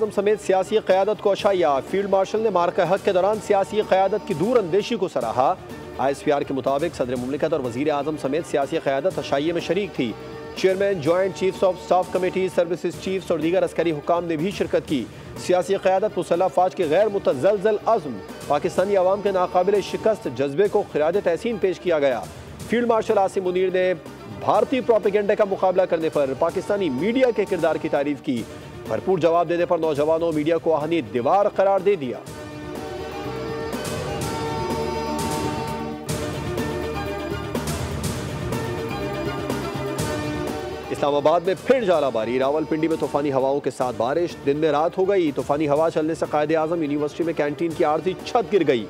आज़म समेत सियासी क़यादत को अशाया। फील्ड मार्शल ने मार्का हक के दौरान सियासी क़यादत की दूर अंदेशी को सराहा। ISPR के मुताबिक सदर मुमलिकत और वज़ीर आज़म समेत सियासी क़यादत अशाइये में शरीक थी। Chairman, joint chiefs of staff committee, services chiefs और दीगर अस्करी हुकाम ने भी शिरकत की। सियासी क़यादत मुसल्लह फ़ौज के गैर मुतज़लज़ल अज़्म, पाकिस्तानी अवाम के नाकाबिल शिकस्त जज्बे को ख़िराज तहसीन पेश किया गया। फील्ड मार्शल आसिम मुनीर ने भारतीय प्रोपेगेंडा का मुकाबला करने पर पाकिस्तानी मीडिया के किरदार की तारीफ की। भरपूर जवाब देने पर नौजवानों मीडिया को आहनी दीवार करार दे दिया। इस्लामाबाद में फिर झालाबारी, रावलपिंडी में तूफानी हवाओं के साथ बारिश, दिन में रात हो गई। तूफानी हवा चलने से कायदे आज़म यूनिवर्सिटी में कैंटीन की आर्जी छत गिर गई।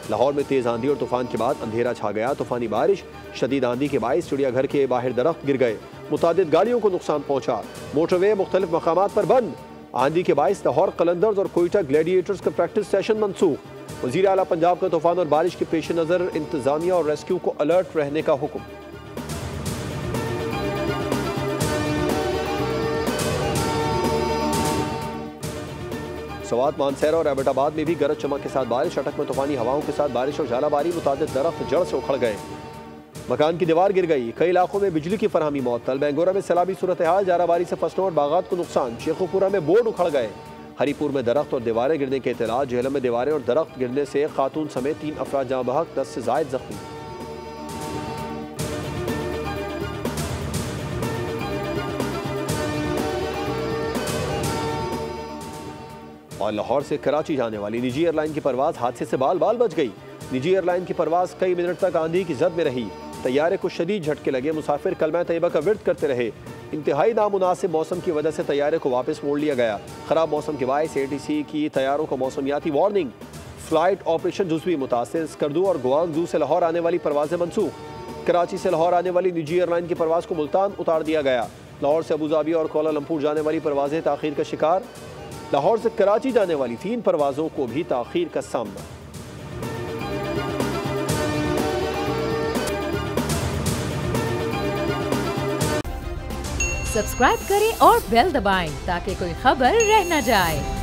लाहौर में तेज आंधी और तूफान के बाद अंधेरा छा गया। तूफानी बारिश, शदीद आंधी के बाइस चिड़ियाघर के बाहर दरख्त गिर गए। मुतादिद गाड़ियों को नुकसान पहुंचा। मोटरवे मुख्तलिफ मकामात पर बंद। आंधी के बाइस लाहौर कलंदर्स और कोयटा ग्लैडिएटर्स का प्रैक्टिस सेशन मनसूख। वज़ीर आला पंजाब का तूफान और बारिश के पेश नज़र इंतजामिया और रेस्क्यू को अलर्ट रहने का हुक्म। सवात, मानसहरा और एबटाबाद में भी गरज चमक के साथ बारिश। अटक में तूफानी हवाओं के साथ बारिश और झालाबारी, मुतादिद दरख्त जड़ से उखड़ गए। मकान की दीवार गिर गई। कई इलाकों में बिजली की फरहमी मअतल। बेंगोरा में सैलाबी सूरत हाल, झालाबारी से फसलों और बागात को नुकसान। शेखुपुरा में बोर्ड उखड़ गए। हरीपुर में दरख्त और दीवारें गिरने के इत्तला। जेहलम में दीवारें और दरख्त गिरने से खातून समेत 3 अफराद जाँ बहक, 10 से ज़ायद जख्मी। और लाहौर से कराची जाने वाली निजी एयरलाइन की परवाज़ हादसे से बाल बाल बच गई। निजी एयरलाइन की परवाज़ कई मिनट तक आंधी की जद में रही। तैयारे को शदीद झटके लगे। मुसाफिर कलमा तैयबा का विर्द करते रहे। इंतहाई नामुनासिब मौसम की वजह से तैयारे को वापस मोड़ लिया गया। ख़राब मौसम के बायस ATC की तैयारों को मौसमियाती वार्निंग। फ्लाइट ऑपरेशन जुज़वी मुतासिर। स्कर्दू और गुआंगजू से लाहौर आने वाली परवाज़ें मनसूख। कराची से लाहौर आने वाली निजी एयरलाइन की परवाज़ को मुल्तान उतार दिया गया। लाहौर से अबूधाबी और कोलालमपुर जाने वाली परवाज़ें ताख़ीर का शिकार। लाहौर से कराची जाने वाली 3 परवाज़ों को भी ताख़ीर का सामना। सब्सक्राइब करें और बेल दबाएं ताकि कोई खबर रह न जाए।